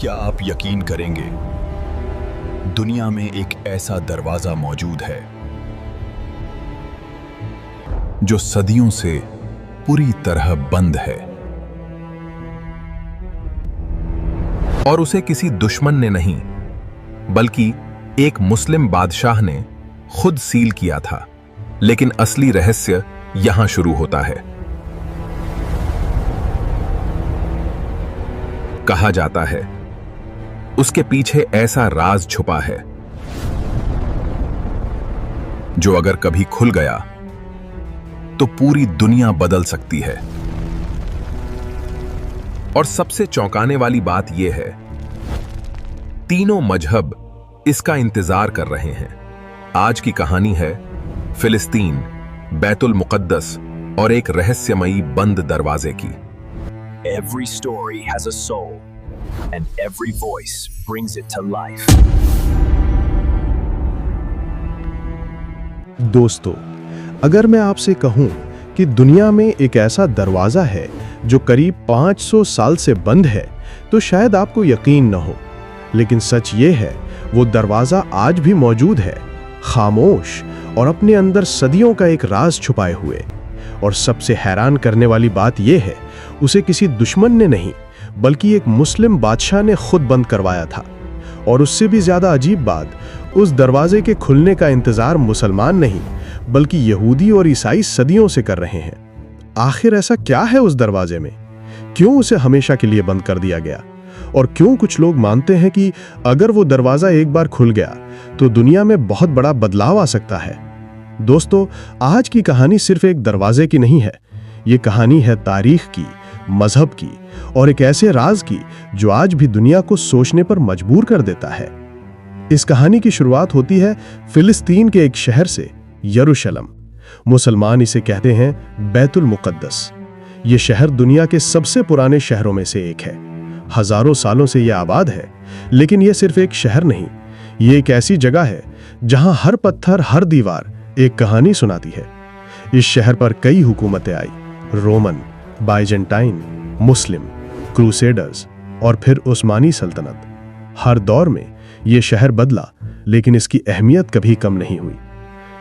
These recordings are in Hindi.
क्या आप यकीन करेंगे, दुनिया में एक ऐसा दरवाजा मौजूद है जो सदियों से पूरी तरह बंद है और उसे किसी दुश्मन ने नहीं बल्कि एक मुस्लिम बादशाह ने खुद सील किया था। लेकिन असली रहस्य यहां शुरू होता है। कहा जाता है उसके पीछे ऐसा राज छुपा है जो अगर कभी खुल गया तो पूरी दुनिया बदल सकती है। और सबसे चौंकाने वाली बात यह है, तीनों मजहब इसका इंतजार कर रहे हैं। आज की कहानी है फिलिस्तीन, बैतुल मुकद्दस और एक रहस्यमयी बंद दरवाजे की। Every story has a soul, and every voice brings it to life. दोस्तों, अगर मैं आपसे कहूं कि दुनिया में एक ऐसा दरवाजा है जो करीब 500 साल से बंद है, तो शायद आपको यकीन न हो। लेकिन सच ये है, वो दरवाजा आज भी मौजूद है, खामोश और अपने अंदर सदियों का एक राज छुपाए हुए। और सबसे हैरान करने वाली बात यह है, उसे किसी दुश्मन ने नहीं बल्कि एक मुस्लिम बादशाह ने खुद बंद करवाया था। और उससे भी ज्यादा अजीब बात, उस दरवाजे के खुलने का इंतजार मुसलमान नहीं बल्कि यहूदी और ईसाई सदियों से कर रहे हैं। आखिर ऐसा क्या है उस दरवाजे में? क्यों उसे हमेशा के लिए बंद कर दिया गया? और क्यों कुछ लोग मानते हैं कि अगर वो दरवाजा एक बार खुल गया तो दुनिया में बहुत बड़ा बदलाव आ सकता है? दोस्तों, आज की कहानी सिर्फ एक दरवाजे की नहीं है। ये कहानी है तारीख की, मजहब की और एक ऐसे राज की जो आज भी दुनिया को सोचने पर मजबूर कर देता है। इस कहानी की शुरुआत होती है फिलिस्तीन के एक शहर से, यरूशलेम। मुसलमान इसे कहते हैं बैतुल मुकद्दस। ये शहर दुनिया के सबसे पुराने शहरों में से एक है। हजारों सालों से यह आबाद है। लेकिन यह सिर्फ एक शहर नहीं, ये एक ऐसी जगह है जहां हर पत्थर, हर दीवार एक कहानी सुनाती है। इस शहर पर कई हुकूमतें आई, रोमन, बाइजेंटाइन, मुस्लिम, क्रूसेडर्स और फिर उस्मानी सल्तनत। हर दौर में यह शहर बदला, लेकिन इसकी अहमियत कभी कम नहीं हुई।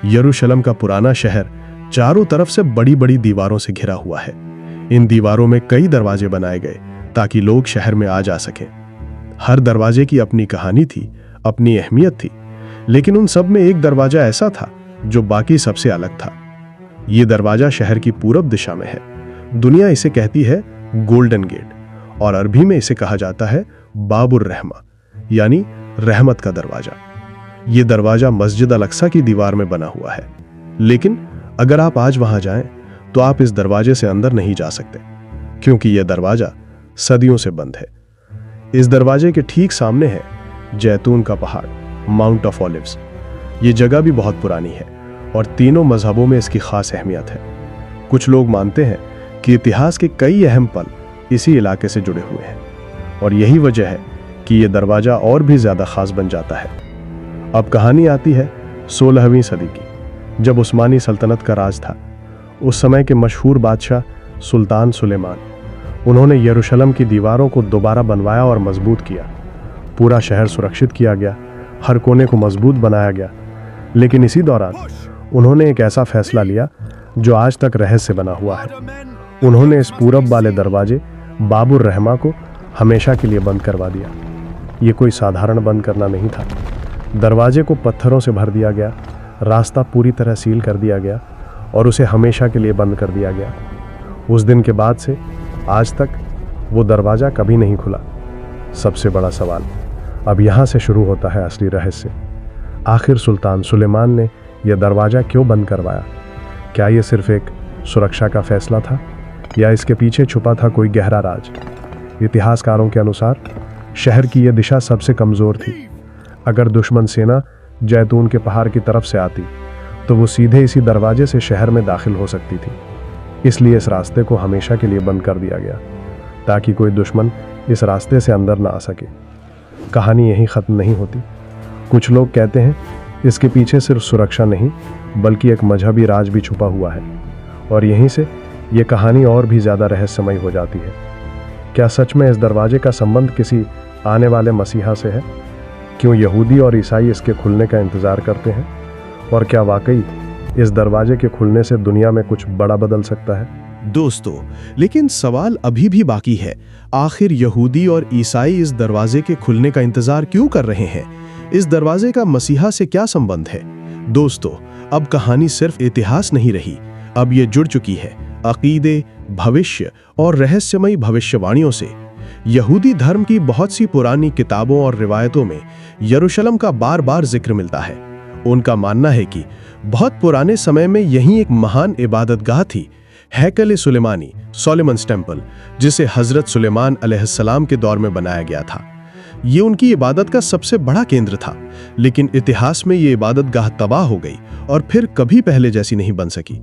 यरूशलेम का पुराना शहर चारों तरफ से बड़ी बड़ी दीवारों से घिरा हुआ है। इन दीवारों में कई दरवाजे बनाए गए ताकि लोग शहर में आ जा सकें। हर दरवाजे की अपनी कहानी थी, अपनी अहमियत थी। लेकिन उन सब में एक दरवाजा ऐसा था जो बाकी सबसे अलग था। यह दरवाजा शहर की पूरब दिशा में है। दुनिया इसे कहती है गोल्डन गेट और अरबी में इसे कहा जाता है बाबुर रहमा, यानी रहमत का दरवाजा। यह दरवाजा मस्जिद अल-अक्सा की दीवार में बना हुआ है। लेकिन अगर आप आज वहां जाएं तो आप इस दरवाजे से अंदर नहीं जा सकते, क्योंकि यह दरवाजा सदियों से बंद है। इस दरवाजे के ठीक सामने है जैतून का पहाड़, माउंट ऑफ ऑलिव्स। ये जगह भी बहुत पुरानी है और तीनों मजहबों में इसकी खास अहमियत है। कुछ लोग मानते हैं कि इतिहास के कई अहम पल इसी इलाके से जुड़े हुए हैं और यही वजह है कि यह दरवाजा और भी ज्यादा खास बन जाता है। अब कहानी आती है 16वीं सदी की, जब उस्मानी सल्तनत का राज था। उस समय के मशहूर बादशाह सुल्तान सुलेमान, उन्होंने यरूशलेम की दीवारों को दोबारा बनवाया और मजबूत किया। पूरा शहर सुरक्षित किया गया, हर कोने को मजबूत बनाया गया। लेकिन इसी दौरान उन्होंने एक ऐसा फैसला लिया जो आज तक रहस्य बना हुआ है। उन्होंने इस पूरब वाले दरवाजे बाबुर रहमा को हमेशा के लिए बंद करवा दिया। ये कोई साधारण बंद करना नहीं था। दरवाजे को पत्थरों से भर दिया गया, रास्ता पूरी तरह सील कर दिया गया और उसे हमेशा के लिए बंद कर दिया गया। उस दिन के बाद से आज तक वो दरवाजा कभी नहीं खुला। सबसे बड़ा सवाल, अब यहाँ से शुरू होता है असली रहस्य। आखिर सुल्तान सुलेमान ने यह दरवाजा क्यों बंद करवाया? क्या यह सिर्फ एक सुरक्षा का फैसला था या इसके पीछे छुपा था कोई गहरा राज? इतिहासकारों के अनुसार शहर की यह दिशा सबसे कमजोर थी। अगर दुश्मन सेना जैतून के पहाड़ की तरफ से आती तो वो सीधे इसी दरवाजे से शहर में दाखिल हो सकती थी। इसलिए इस रास्ते को हमेशा के लिए बंद कर दिया गया ताकि कोई दुश्मन इस रास्ते से अंदर ना आ सके। कहानी यहीं खत्म नहीं होती। कुछ लोग कहते हैं इसके पीछे सिर्फ सुरक्षा नहीं बल्कि एक मजहबी राज भी छुपा हुआ है और यहीं से ये कहानी और भी ज्यादा रहस्यमयी हो जाती है। क्या सच में इस दरवाजे का संबंध किसी आने वाले मसीहा से है? क्यों यहूदी और ईसाई इसके खुलने का इंतज़ार करते हैं? और क्या वाकई इस दरवाजे के खुलने से दुनिया में कुछ बड़ा बदल सकता है? दोस्तों, लेकिन सवाल अभी भी बाकी है। आखिर यहूदी और ईसाई इस दरवाजे के खुलने का इंतजार क्यों कर रहे हैं? इस दरवाजे का मसीहा से क्या संबंध है? दोस्तों, अब कहानी सिर्फ इतिहास नहीं रही, अब ये जुड़ चुकी है अकीदे, भविष्य और रहस्यमयी भविष्यवाणियों से। यहूदी धर्म की बहुत सी पुरानी किताबों और रिवायतों में यरूशलेम का बार बार जिक्र मिलता है। उनका मानना है कि बहुत पुराने समय में यहीं एक महान इबादतगाह थी, हैकल सुलेमानी, सोलोमन्स टेम्पल, जिसे हजरत सुलेमान अलैहिस्सलाम के दौर में बनाया गया था। ये उनकी इबादत का सबसे बड़ा केंद्र था, लेकिन इतिहास में ये इबादतगाह तबाह हो गई और फिर कभी पहले जैसी नहीं बन सकी।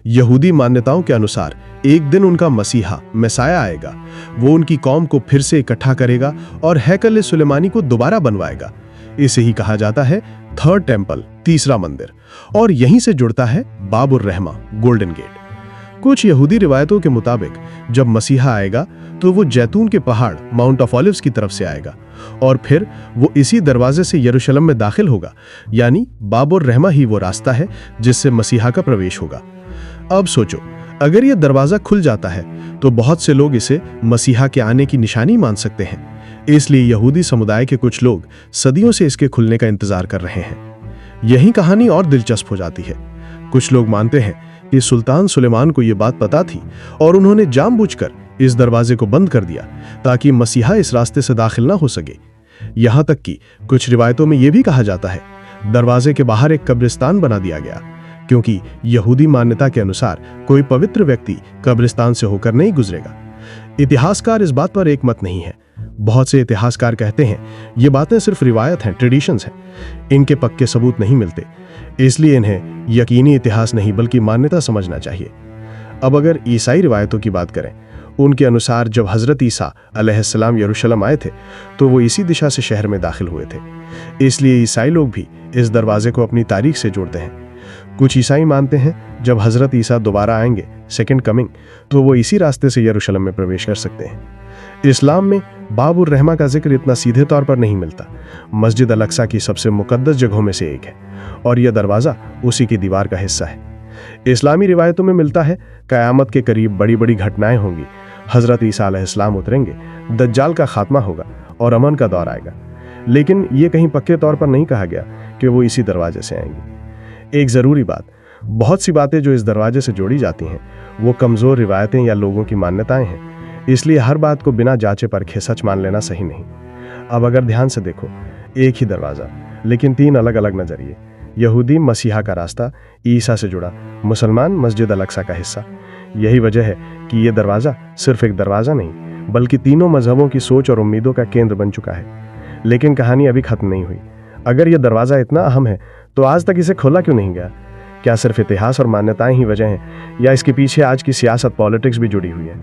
यहूदी मान्यताओं के अनुसार एक दिन उनका मसीहा मैसाया आएगा। वो उनकी कौम को फिर से इकट्ठा करेगा और हैकल सुलेमानी को दोबारा बनवाएगा। इसे ही कहा जाता है थर्ड टेम्पल, तीसरा मंदिर, और यहीं से जुड़ता है बाबुर रहमा, गोल्डन गेट। कुछ यहूदी रिवायतों के मुताबिक जब मसीहा आएगा तो वो जैतून के पहाड़ माउंट ऑफ ऑलिव्स की तरफ से आएगा और फिर वो इसी दरवाजे से यरूशलेम में दाखिल होगा। यानी बाबुर रहमा ही वो रास्ता है जिससे मसीहा का प्रवेश होगा। अब सोचो, अगर ये दरवाजा खुल जाता है तो बहुत से लोग इसे मसीहा के आने की निशानी मान सकते हैं। इसलिए यहूदी समुदाय के कुछ लोग सदियों से इसके खुलने का इंतजार कर रहे हैं। यही कहानी और दिलचस्प हो जाती है। कुछ लोग मानते हैं कि सुल्तान सुलेमान को यह बात पता थी और उन्होंने जानबूझकर इस दरवाजे को बंद कर दिया ताकि मसीहा इस रास्ते से दाखिल ना हो सके। यहां तक कि कुछ रिवायतों में यह भी कहा जाता है दरवाजे के बाहर एक कब्रिस्तान बना दिया गया, क्योंकि यहूदी मान्यता के अनुसार कोई पवित्र व्यक्ति कब्रिस्तान से होकर नहीं गुजरेगा। इतिहासकार इस बात पर एक मत नहीं है। बहुत से इतिहासकार कहते हैं ये बातें सिर्फ रिवायत हैं, ट्रेडिशंस हैं, इनके पक्के सबूत नहीं मिलते, इसलिए इन्हें यकीनी इतिहास नहीं बल्कि मान्यता समझना चाहिए। अब अगर ईसाई रिवायतों की बात करें, उनके अनुसार जब हजरत ईसा अलैहिस्सलाम यरूशलेम आए थे तो वो इसी दिशा से शहर में दाखिल हुए थे। इसलिए ईसाई लोग भी इस दरवाजे को अपनी तारीख से जोड़ते हैं। कुछ ईसाई मानते हैं जब हजरत ईसा दोबारा आएंगे, सेकंड कमिंग, तो वो इसी रास्ते से यरूशलेम में प्रवेश कर सकते हैं। इस्लाम में बाबुर रहमा का जिक्र इतना सीधे तौर पर नहीं मिलता। मस्जिद अल-अक्सा की सबसे मुकद्दस जगहों में से एक है और यह दरवाज़ा उसी की दीवार का हिस्सा है। इस्लामी रिवायतों में मिलता है क़यामत के करीब बड़ी बड़ी घटनाएं होंगी, हजरत ईसा अलैहिस्सलाम उतरेंगे, दज्जाल का खात्मा होगा और अमन का दौर आएगा। लेकिन ये कहीं पक्के तौर पर नहीं कहा गया कि वो इसी दरवाजे से आएंगे। एक ज़रूरी बात, बहुत सी बातें जो इस दरवाजे से जोड़ी जाती हैं वो कमज़ोर रिवायतें या लोगों की मान्यताएं हैं, इसलिए हर बात को बिना जांचे परखे सच मान लेना सही नहीं। अब अगर ध्यान से देखो, एक ही दरवाज़ा लेकिन तीन अलग अलग नज़रिए। यहूदी मसीहा का रास्ता, ईसा से जुड़ा, मुसलमान मस्जिद अल-अक्सा का हिस्सा। यही वजह है कि ये दरवाज़ा सिर्फ एक दरवाज़ा नहीं बल्कि तीनों मजहबों की सोच और उम्मीदों का केंद्र बन चुका है। लेकिन कहानी अभी खत्म नहीं हुई। अगर यह दरवाज़ा इतना अहम है तो आज तक इसे खोला क्यों नहीं गया? क्या सिर्फ इतिहास और मान्यताएं ही वजह हैं या इसके पीछे आज की सियासत, पॉलिटिक्स भी जुड़ी हुई है?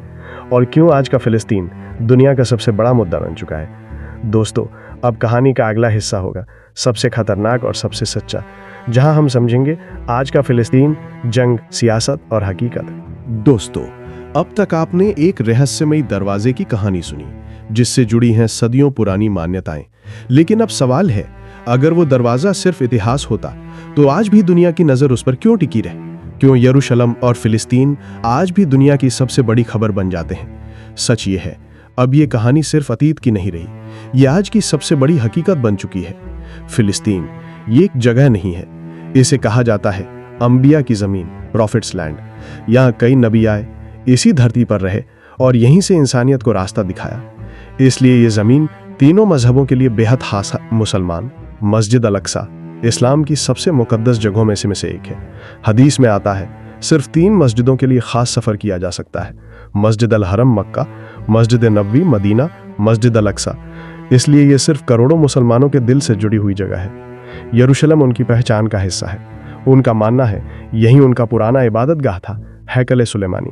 और क्यों आज का फिलिस्तीन दुनिया का सबसे बड़ा मुद्दा बन चुका है? दोस्तों, अब कहानी का अगला हिस्सा होगा सबसे खतरनाक और सबसे सच्चा, जहां हम समझेंगे आज का फिलिस्तीन, जंग, सियासत और हकीकत। दोस्तों, अब तक आपने एक रहस्यमयी दरवाजे की कहानी सुनी जिससे जुड़ी हैं सदियों पुरानी मान्यताएं। लेकिन अब सवाल है, अगर वो दरवाजा सिर्फ इतिहास होता तो आज भी दुनिया की नजर उस पर क्यों टिकी रहे? क्यों यरूशलेम और फिलिस्तीन आज भी दुनिया की सबसे बड़ी खबर बन जाते हैं? सच ये है, अब ये कहानी सिर्फ अतीत की नहीं रही, ये आज की सबसे बड़ी हकीकत बन चुकी है। फिलिस्तीन ये एक जगह नहीं है, इसे कहा जाता है अंबिया की जमीन, प्रॉफिट्स लैंड। यहाँ कई नबी आए, इसी धरती पर रहे और यहीं से इंसानियत को रास्ता दिखाया। इसलिए ये जमीन तीनों मजहबों के लिए बेहद खास है। मुसलमान, मस्जिद अल-अक्सा इस्लाम की सबसे मुकद्दस जगहों में से एक है। हदीस में आता है सिर्फ 3 मस्जिदों के लिए खास सफ़र किया जा सकता है, मस्जिद अल-हरम मक्का, मस्जिद नबवी मदीना, मस्जिद अल-अक्सा। इसलिए ये सिर्फ करोड़ों मुसलमानों के दिल से जुड़ी हुई जगह है। यरूशलेम उनकी पहचान का हिस्सा है। उनका मानना है यही उनका पुराना इबादतगाह था, हैकल सुलेमानी,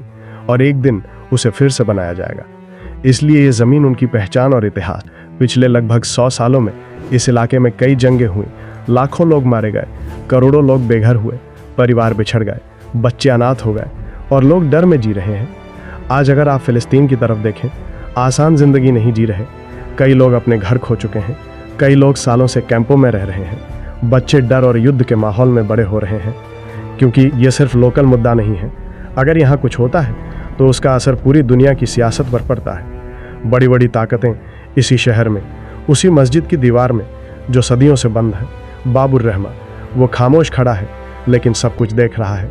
और एक दिन उसे फिर से बनाया जाएगा। इसलिए ये ज़मीन उनकी पहचान और इतिहास। पिछले लगभग 100 सालों में इस इलाके में कई जंगें हुई, लाखों लोग मारे गए, करोड़ों लोग बेघर हुए, परिवार बिछड़ गए, बच्चे अनाथ हो गए और लोग डर में जी रहे हैं। आज अगर आप फिलिस्तीन की तरफ देखें, आसान जिंदगी नहीं जी रहे। कई लोग अपने घर खो चुके हैं, कई लोग सालों से कैंपों में रह रहे हैं, बच्चे डर और युद्ध के माहौल में बड़े हो रहे हैं, क्योंकि ये सिर्फ लोकल मुद्दा नहीं है। अगर यहाँ कुछ होता है तो उसका असर पूरी दुनिया की सियासत पर पड़ता है। बड़ी बड़ी ताकतें इसी शहर में, उसी मस्जिद की दीवार में जो सदियों से बंद है। बाबुर रहमान, वो खामोश खड़ा है लेकिन सब कुछ देख रहा है।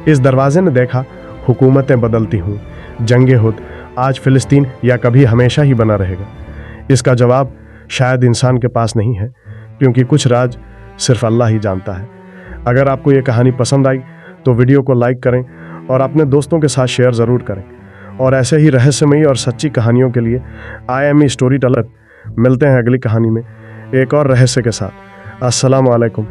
इस दरवाजे ने देखा हुकूमतें बदलती हुई, जंगे होत, आज फिलिस्तीन या कभी हमेशा ही बना रहेगा। इसका जवाब शायद इंसान के पास नहीं है, क्योंकि कुछ राज सिर्फ अल्लाह ही जानता है। अगर आपको ये कहानी पसंद आई तो वीडियो को लाइक करें और अपने दोस्तों के साथ शेयर ज़रूर करें। और ऐसे ही रहस्यमयी और सच्ची कहानियों के लिए IME स्टोरी टेलर मिलते हैं अगली कहानी में एक और रहस्य के साथ। अस्सलाम वालेकुम।